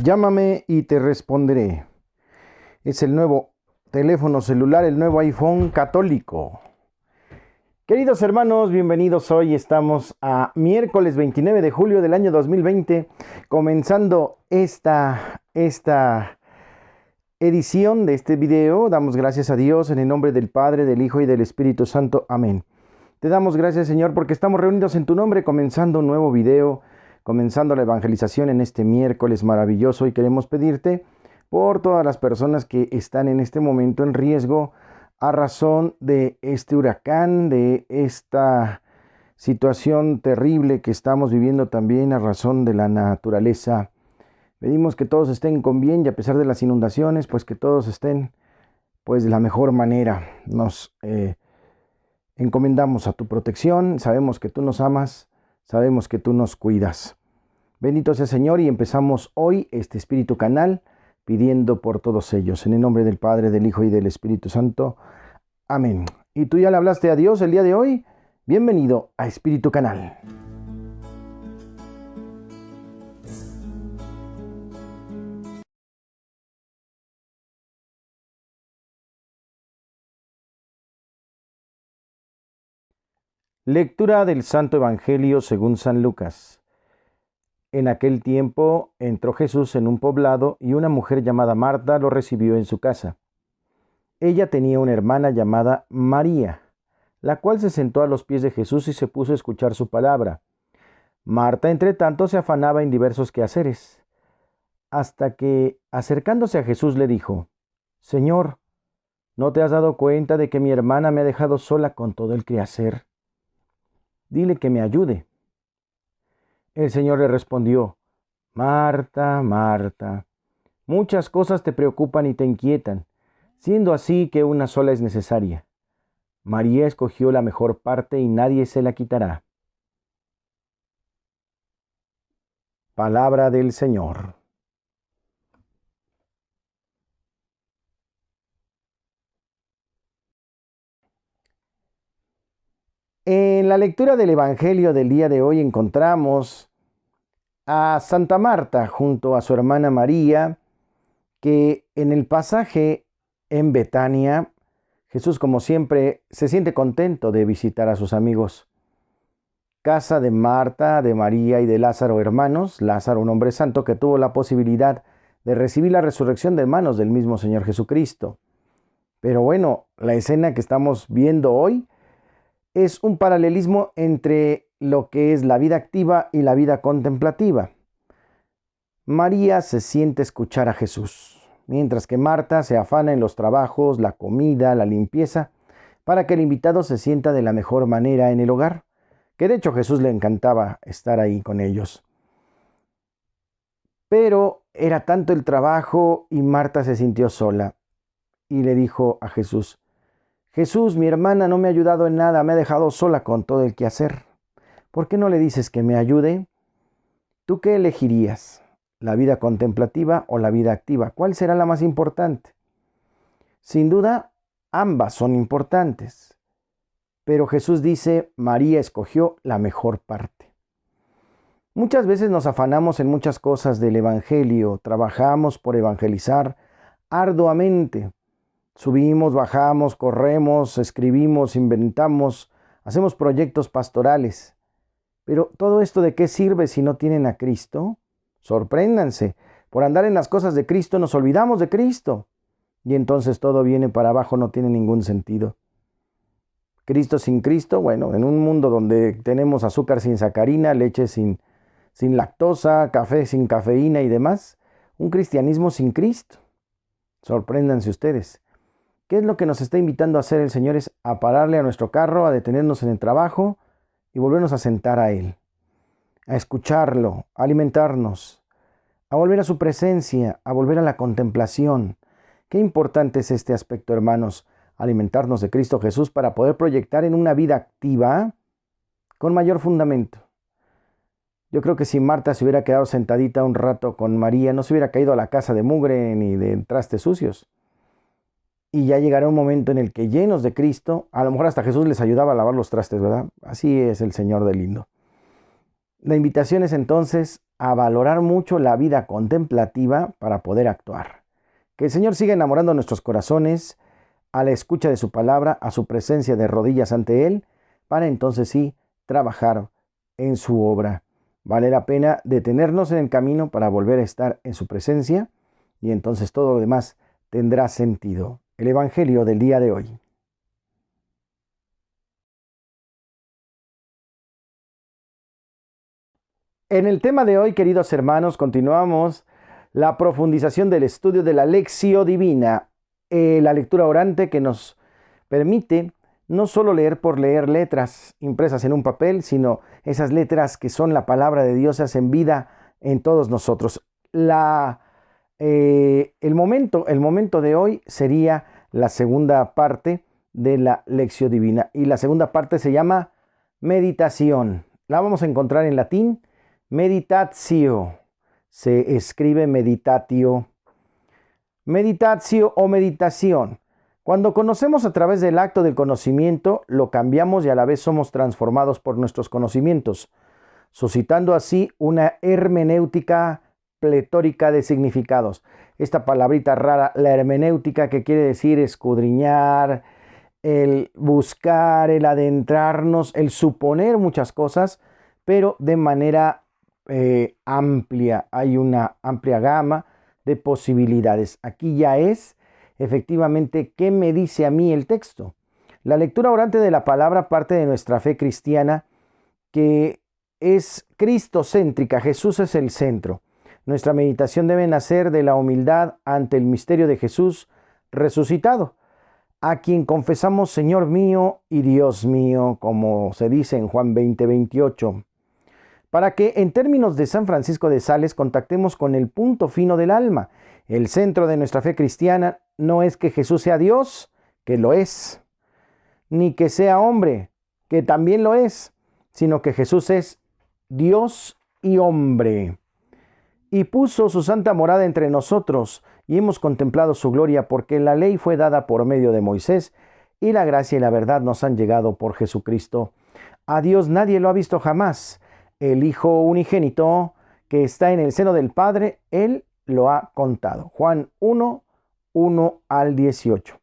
Llámame y te responderé. Es el nuevo teléfono celular, el nuevo iPhone católico. Queridos hermanos, bienvenidos. Hoy estamos a miércoles 29 de julio del año 2020, comenzando esta edición de este video. Damos gracias a Dios en el nombre del Padre, del Hijo y del Espíritu Santo. Amén. Te damos gracias, Señor, porque estamos reunidos en tu nombre, comenzando un nuevo video, comenzando la evangelización en este miércoles maravilloso, y queremos pedirte por todas las personas que están en este momento en riesgo a razón de este huracán, de esta situación terrible que estamos viviendo también a razón de la naturaleza. Pedimos que todos estén con bien y a pesar de las inundaciones, pues que todos estén pues de la mejor manera. Nos encomendamos a tu protección, sabemos que tú nos amas, sabemos que tú nos cuidas. Bendito sea Señor, y empezamos hoy este Espíritu Canal pidiendo por todos ellos. En el nombre del Padre, del Hijo y del Espíritu Santo. Amén. ¿Y tú ya le hablaste a Dios el día de hoy? Bienvenido a Espíritu Canal. Lectura del Santo Evangelio según San Lucas. En aquel tiempo entró Jesús en un poblado y una mujer llamada Marta lo recibió en su casa. Ella tenía una hermana llamada María, la cual se sentó a los pies de Jesús y se puso a escuchar su palabra. Marta, entre tanto, se afanaba en diversos quehaceres, hasta que, acercándose a Jesús, le dijo: Señor, ¿no te has dado cuenta de que mi hermana me ha dejado sola con todo el quehacer? Dile que me ayude. El Señor le respondió: Marta, Marta, muchas cosas te preocupan y te inquietan, siendo así que una sola es necesaria. María escogió la mejor parte y nadie se la quitará. Palabra del Señor. En la lectura del Evangelio del día de hoy encontramos a Santa Marta junto a su hermana María, que en el pasaje en Betania, Jesús, como siempre, se siente contento de visitar a sus amigos. Casa de Marta, de María y de Lázaro, hermanos. Lázaro, un hombre santo que tuvo la posibilidad de recibir la resurrección de manos del mismo Señor Jesucristo. Pero bueno, la escena que estamos viendo hoy es un paralelismo entre lo que es la vida activa y la vida contemplativa. María se siente escuchar a Jesús, mientras que Marta se afana en los trabajos, la comida, la limpieza, para que el invitado se sienta de la mejor manera en el hogar, que de hecho a Jesús le encantaba estar ahí con ellos. Pero era tanto el trabajo y Marta se sintió sola y le dijo a Jesús: Jesús, mi hermana no me ha ayudado en nada, me ha dejado sola con todo el quehacer. ¿Por qué no le dices que me ayude? ¿Tú qué elegirías? ¿La vida contemplativa o la vida activa? ¿Cuál será la más importante? Sin duda, ambas son importantes. Pero Jesús dice: María escogió la mejor parte. Muchas veces nos afanamos en muchas cosas del Evangelio, trabajamos por evangelizar arduamente. Subimos, bajamos, corremos, escribimos, inventamos, hacemos proyectos pastorales. Pero ¿todo esto de qué sirve si no tienen a Cristo? Sorpréndanse. Por andar en las cosas de Cristo nos olvidamos de Cristo. Y entonces todo viene para abajo, no tiene ningún sentido. Cristo sin Cristo, bueno, en un mundo donde tenemos azúcar sin sacarina, leche sin lactosa, café sin cafeína y demás, un cristianismo sin Cristo. Sorpréndanse ustedes. ¿Qué es lo que nos está invitando a hacer el Señor? Es a pararle a nuestro carro, a detenernos en el trabajo y volvernos a sentar a Él, a escucharlo, a alimentarnos, a volver a su presencia, a volver a la contemplación. Qué importante es este aspecto, hermanos, alimentarnos de Cristo Jesús para poder proyectar en una vida activa con mayor fundamento. Yo creo que si Marta se hubiera quedado sentadita un rato con María, no se hubiera caído a la casa de mugre ni de trastes sucios. Y ya llegará un momento en el que, llenos de Cristo, a lo mejor hasta Jesús les ayudaba a lavar los trastes, ¿verdad? Así es el Señor de lindo. La invitación es entonces a valorar mucho la vida contemplativa para poder actuar. Que el Señor siga enamorando nuestros corazones a la escucha de su palabra, a su presencia de rodillas ante Él, para entonces sí trabajar en su obra. Vale la pena detenernos en el camino para volver a estar en su presencia y entonces todo lo demás tendrá sentido. El Evangelio del día de hoy. En el tema de hoy, queridos hermanos, continuamos la profundización del estudio de la Lectio Divina, la lectura orante que nos permite no solo leer por leer letras impresas en un papel, sino esas letras que son la palabra de Dios, se hacen vida en todos nosotros. El momento de hoy sería la segunda parte de la Lectio Divina, y la segunda parte se llama meditación. La vamos a encontrar en latín, meditatio. Se escribe meditatio. Meditatio o meditación. Cuando conocemos a través del acto del conocimiento, lo cambiamos y a la vez somos transformados por nuestros conocimientos, suscitando así una hermenéutica pletórica de significados. Esta palabrita rara, la hermenéutica, que quiere decir escudriñar, el buscar, el adentrarnos, el suponer muchas cosas, pero de manera amplia. Hay una amplia gama de posibilidades. Aquí ya es efectivamente qué me dice a mí el texto. La lectura orante de la palabra parte de nuestra fe cristiana, que es cristocéntrica. Jesús es el centro. Nuestra meditación debe nacer de la humildad ante el misterio de Jesús resucitado, a quien confesamos Señor mío y Dios mío, como se dice en Juan 20:28. Para que, en términos de San Francisco de Sales, contactemos con el punto fino del alma. El centro de nuestra fe cristiana no es que Jesús sea Dios, que lo es, ni que sea hombre, que también lo es, sino que Jesús es Dios y hombre. Y puso su santa morada entre nosotros, y hemos contemplado su gloria, porque la ley fue dada por medio de Moisés, y la gracia y la verdad nos han llegado por Jesucristo. A Dios nadie lo ha visto jamás. El Hijo unigénito que está en el seno del Padre, Él lo ha contado. Juan 1:1-18.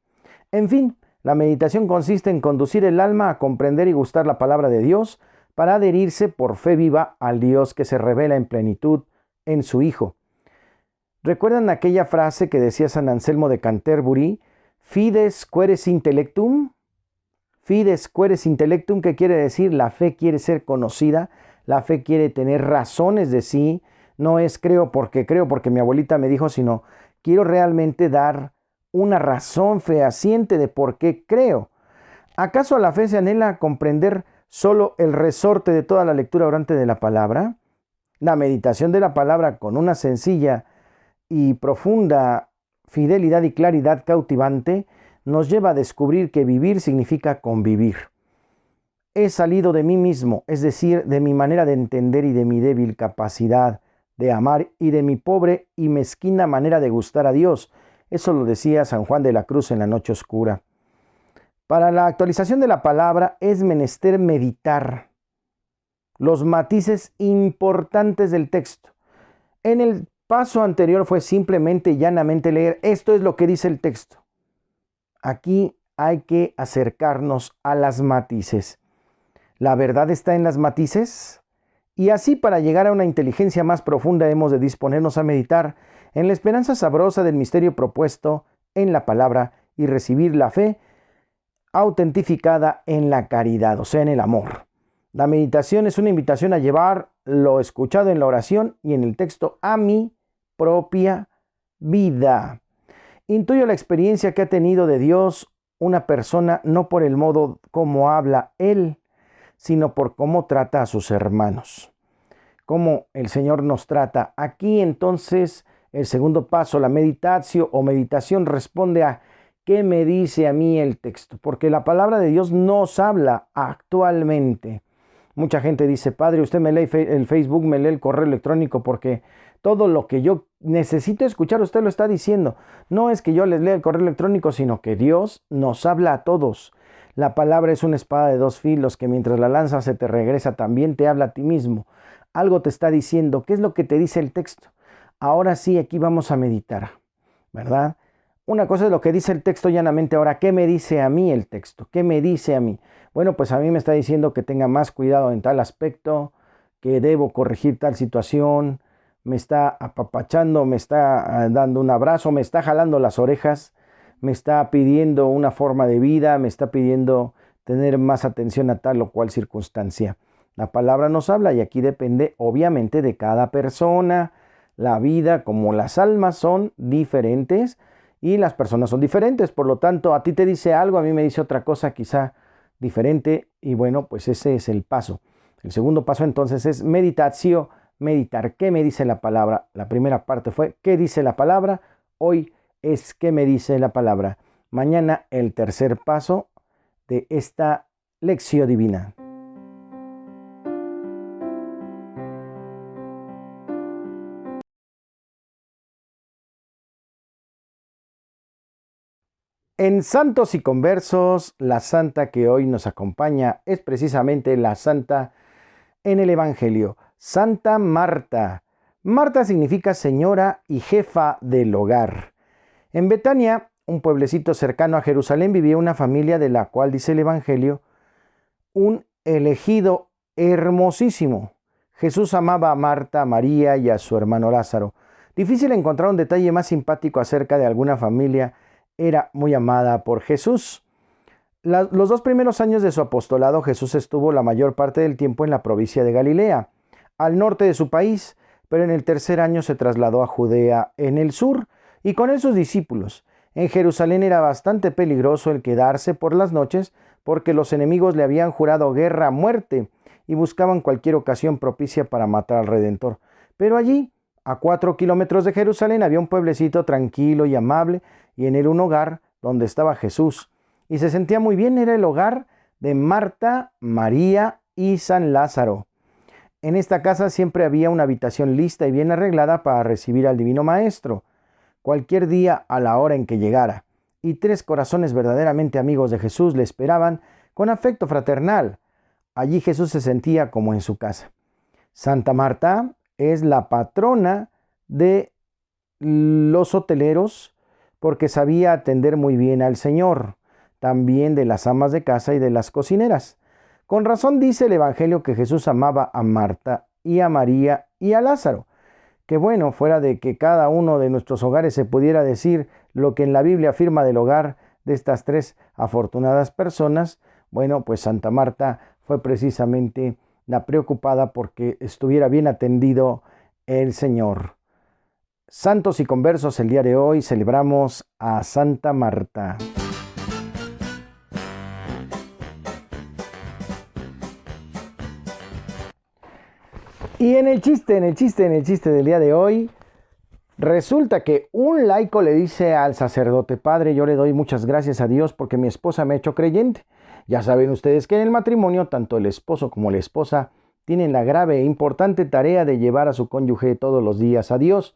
En fin, la meditación consiste en conducir el alma a comprender y gustar la palabra de Dios para adherirse por fe viva al Dios que se revela en plenitud en su Hijo. ¿Recuerdan aquella frase que decía San Anselmo de Canterbury? Fides queres intellectum. Fides queres intellectum, que quiere decir la fe quiere ser conocida, la fe quiere tener razones de sí. No es creo porque mi abuelita me dijo, sino quiero realmente dar una razón fehaciente de por qué creo. ¿Acaso a la fe se anhela comprender solo el resorte de toda la lectura orante de la palabra? La meditación de la palabra con una sencilla y profunda fidelidad y claridad cautivante nos lleva a descubrir que vivir significa convivir. He salido de mí mismo, es decir, de mi manera de entender y de mi débil capacidad de amar y de mi pobre y mezquina manera de gustar a Dios. Eso lo decía San Juan de la Cruz en la Noche Oscura. Para la actualización de la palabra es menester meditar los matices importantes del texto. En el paso anterior fue simplemente y llanamente leer, esto es lo que dice el texto. Aquí hay que acercarnos a las matices. ¿La verdad está en las matices? Y así, para llegar a una inteligencia más profunda, hemos de disponernos a meditar en la esperanza sabrosa del misterio propuesto en la palabra y recibir la fe autentificada en la caridad, o sea, en el amor. La meditación es una invitación a llevar lo escuchado en la oración y en el texto a mi propia vida. Intuyo la experiencia que ha tenido de Dios una persona no por el modo como habla Él, sino por cómo trata a sus hermanos. Cómo el Señor nos trata. Aquí entonces el segundo paso, la meditatio o meditación, responde a ¿qué me dice a mí el texto? Porque la palabra de Dios nos habla actualmente. Mucha gente dice, Padre, usted me lee el Facebook, me lee el correo electrónico porque todo lo que yo necesito escuchar usted lo está diciendo. No es que yo les lea el correo electrónico, sino que Dios nos habla a todos. La palabra es una espada de dos filos que mientras la lanza se te regresa, también te habla a ti mismo. algo te está diciendo. ¿Qué es lo que te dice el texto? Ahora sí, aquí vamos a meditar, ¿verdad? Una cosa es lo que dice el texto llanamente. Ahora, ¿qué me dice a mí el texto? ¿Qué me dice a mí? Bueno, pues a mí me está diciendo que tenga más cuidado en tal aspecto, que debo corregir tal situación, me está apapachando, me está dando un abrazo, me está jalando las orejas, me está pidiendo una forma de vida, me está pidiendo tener más atención a tal o cual circunstancia. La palabra nos habla y aquí depende obviamente de cada persona. La vida como las almas son diferentes y las personas son diferentes. Por lo tanto, a ti te dice algo, a mí me dice otra cosa quizá diferente y bueno, pues ese es el paso. El segundo paso entonces es meditatio, meditar. ¿Qué me dice la palabra? La primera parte fue ¿qué dice la palabra? Hoy es ¿qué me dice la palabra? Mañana el tercer paso de esta lección divina. En Santos y Conversos, la santa que hoy nos acompaña es precisamente la santa en el Evangelio, Santa Marta. Marta significa señora y jefa del hogar. En Betania, un pueblecito cercano a Jerusalén, vivía una familia de la cual dice el Evangelio, un elegido hermosísimo. Jesús amaba a Marta, a María y a su hermano Lázaro. Difícil encontrar un detalle más simpático acerca de alguna familia. Era muy amada por Jesús. Los 2 primeros años de su apostolado, Jesús estuvo la mayor parte del tiempo en la provincia de Galilea, al norte de su país, pero en el tercer año se trasladó a Judea, en el sur, y con él sus discípulos. En Jerusalén era bastante peligroso el quedarse por las noches, porque los enemigos le habían jurado guerra a muerte y buscaban cualquier ocasión propicia para matar al Redentor. Pero allí, a 4 kilómetros de Jerusalén, había un pueblecito tranquilo y amable, y en él un hogar donde estaba Jesús. Y se sentía muy bien, era el hogar de Marta, María y San Lázaro. En esta casa siempre había una habitación lista y bien arreglada para recibir al Divino Maestro, cualquier día a la hora en que llegara. Y 3 corazones verdaderamente amigos de Jesús le esperaban con afecto fraternal. Allí Jesús se sentía como en su casa. Santa Marta es la patrona de los hoteleros porque sabía atender muy bien al Señor, también de las amas de casa y de las cocineras. Con razón dice el Evangelio que Jesús amaba a Marta y a María y a Lázaro. Que bueno, fuera de que cada uno de nuestros hogares se pudiera decir lo que en la Biblia afirma del hogar de estas 3 afortunadas personas, bueno, pues Santa Marta fue precisamente la preocupada porque estuviera bien atendido el Señor. Santos y Conversos, el día de hoy celebramos a Santa Marta. Y en el chiste del día de hoy, resulta que un laico le dice al sacerdote: Padre, yo le doy muchas gracias a Dios porque mi esposa me ha hecho creyente. Ya saben ustedes que en el matrimonio, tanto el esposo como la esposa tienen la grave e importante tarea de llevar a su cónyuge todos los días a Dios.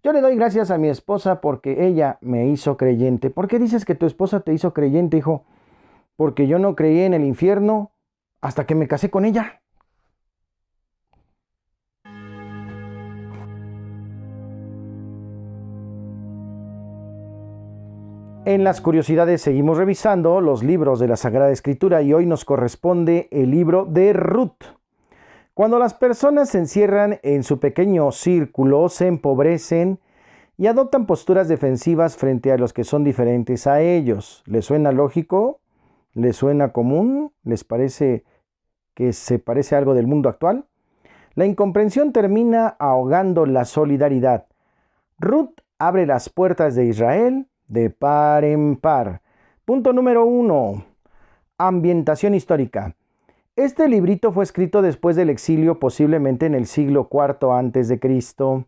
Yo le doy gracias a mi esposa porque ella me hizo creyente. ¿Por qué dices que tu esposa te hizo creyente, hijo? Porque yo no creí en el infierno hasta que me casé con ella. En las curiosidades seguimos revisando los libros de la Sagrada Escritura y hoy nos corresponde el libro de Ruth. Cuando las personas se encierran en su pequeño círculo, se empobrecen y adoptan posturas defensivas frente a los que son diferentes a ellos. ¿Les suena lógico? ¿Les suena común? ¿Les parece que se parece a algo del mundo actual? La incomprensión termina ahogando la solidaridad. Ruth abre las puertas de Israel de par en par. Punto número 1. Ambientación histórica. Este librito fue escrito después del exilio, posiblemente en el siglo IV a.C.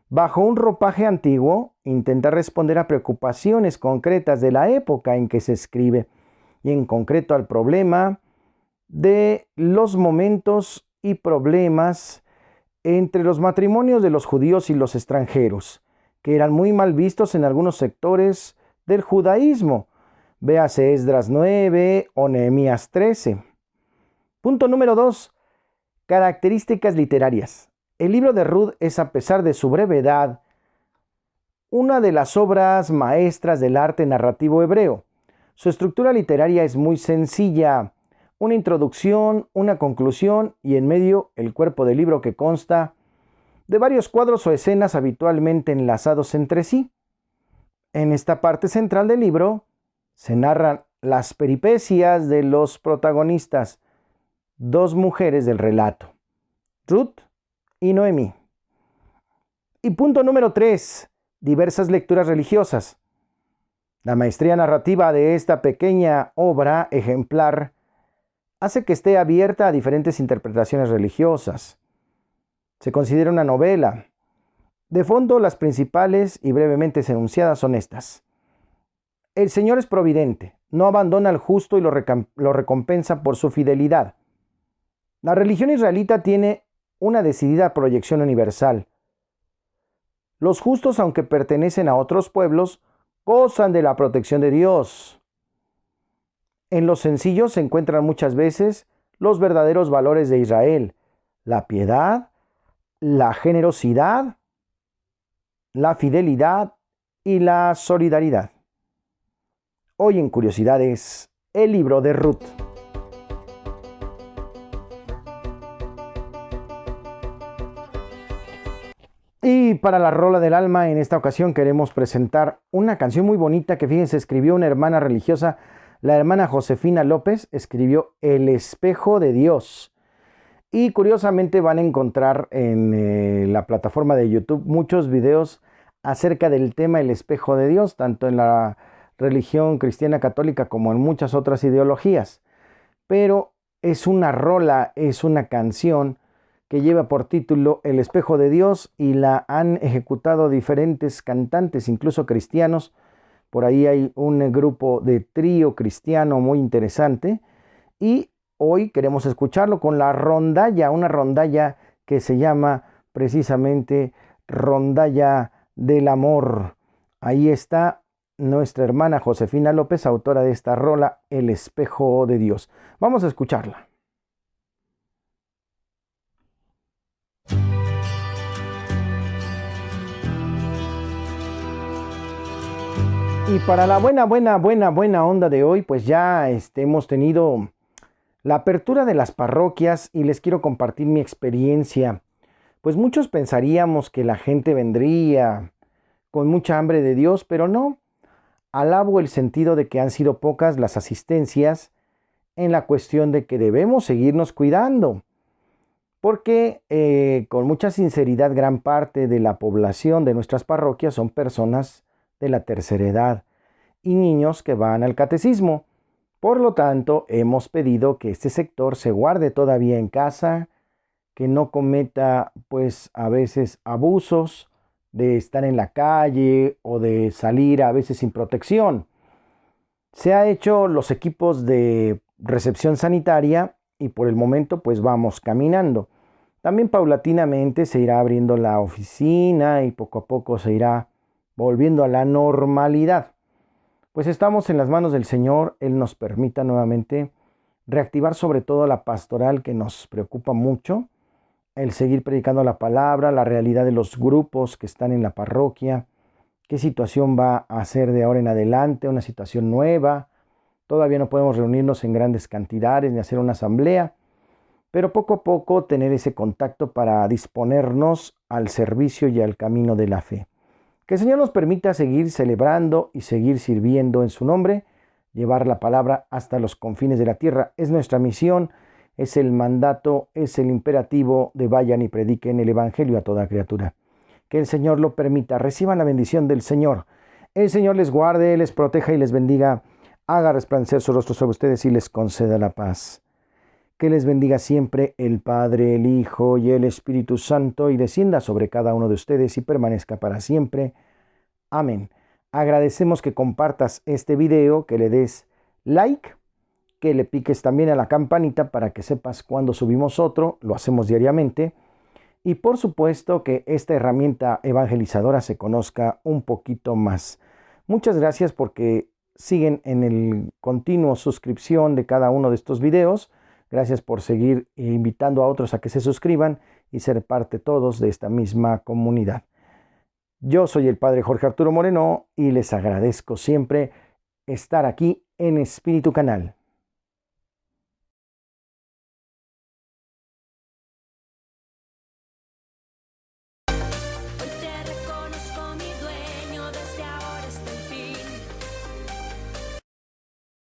Bajo un ropaje antiguo, intenta responder a preocupaciones concretas de la época en que se escribe, y en concreto al problema de los momentos y problemas entre los matrimonios de los judíos y los extranjeros, que eran muy mal vistos en algunos sectores del judaísmo. Véase Esdras 9 o Nehemías 13. Punto número 2. Características literarias. El libro de Ruth es, a pesar de su brevedad, una de las obras maestras del arte narrativo hebreo. Su estructura literaria es muy sencilla: una introducción, una conclusión y en medio el cuerpo del libro, que consta de varios cuadros o escenas habitualmente enlazados entre sí. En esta parte central del libro se narran las peripecias de los protagonistas, dos mujeres del relato, Ruth y Noemí. Y punto número 3, diversas lecturas religiosas. La maestría narrativa de esta pequeña obra ejemplar hace que esté abierta a diferentes interpretaciones religiosas. Se considera una novela. De fondo, las principales y brevemente enunciadas son estas. El Señor es providente, no abandona al justo y lo recompensa por su fidelidad. La religión israelita tiene una decidida proyección universal. Los justos, aunque pertenecen a otros pueblos, gozan de la protección de Dios. En los sencillos se encuentran muchas veces los verdaderos valores de Israel: la piedad, la generosidad, la fidelidad y la solidaridad. Hoy en Curiosidades, el libro de Ruth. Y para la rola del alma, en esta ocasión queremos presentar una canción muy bonita que, fíjense, escribió una hermana religiosa, la hermana Josefina López. Escribió El espejo de Dios. Y curiosamente van a encontrar en la plataforma de YouTube muchos videos acerca del tema El espejo de Dios, tanto en la religión cristiana católica como en muchas otras ideologías. Pero es una rola, es una canción que lleva por título El espejo de Dios, y la han ejecutado diferentes cantantes, incluso cristianos. Por ahí hay un grupo de trío cristiano muy interesante, y hoy queremos escucharlo con la rondalla, una rondalla que se llama precisamente Rondalla del Amor. Ahí está nuestra hermana Josefina López, autora de esta rola, El espejo de Dios. Vamos a escucharla. Y para la buena onda de hoy, pues ya hemos tenido la apertura de las parroquias y les quiero compartir mi experiencia. Pues muchos pensaríamos que la gente vendría con mucha hambre de Dios, pero no. Alabo el sentido de que han sido pocas las asistencias, en la cuestión de que debemos seguirnos cuidando. Porque con mucha sinceridad, gran parte de la población de nuestras parroquias son personas de la tercera edad y niños que van al catecismo. Por lo tanto, hemos pedido que este sector se guarde todavía en casa, que no cometa, pues, a veces abusos de estar en la calle o de salir a veces sin protección. Se ha hecho los equipos de recepción sanitaria y por el momento pues vamos caminando. También paulatinamente se irá abriendo la oficina y poco a poco se irá volviendo a la normalidad. Pues estamos en las manos del Señor. Él nos permita nuevamente reactivar sobre todo la pastoral, que nos preocupa mucho, el seguir predicando la palabra, la realidad de los grupos que están en la parroquia, qué situación va a ser de ahora en adelante, una situación nueva. Todavía no podemos reunirnos en grandes cantidades ni hacer una asamblea, pero poco a poco tener ese contacto para disponernos al servicio y al camino de la fe. Que el Señor nos permita seguir celebrando y seguir sirviendo en su nombre, llevar la palabra hasta los confines de la tierra. Es nuestra misión, es el mandato, es el imperativo de vayan y prediquen el evangelio a toda criatura. Que el Señor lo permita. Reciban la bendición del Señor. El Señor les guarde, les proteja y les bendiga. Haga resplandecer su rostro sobre ustedes y les conceda la paz. Que les bendiga siempre el Padre, el Hijo y el Espíritu Santo, y descienda sobre cada uno de ustedes y permanezca para siempre. Amén. Agradecemos que compartas este video, que le des like, que le piques también a la campanita para que sepas cuando subimos otro. Lo hacemos diariamente. Y por supuesto que esta herramienta evangelizadora se conozca un poquito más. Muchas gracias porque siguen en el continuo suscripción de cada uno de estos videos. Gracias por seguir invitando a otros a que se suscriban y ser parte todos de esta misma comunidad. Yo soy el Padre Jorge Arturo Moreno y les agradezco siempre estar aquí en Espíritu Canal.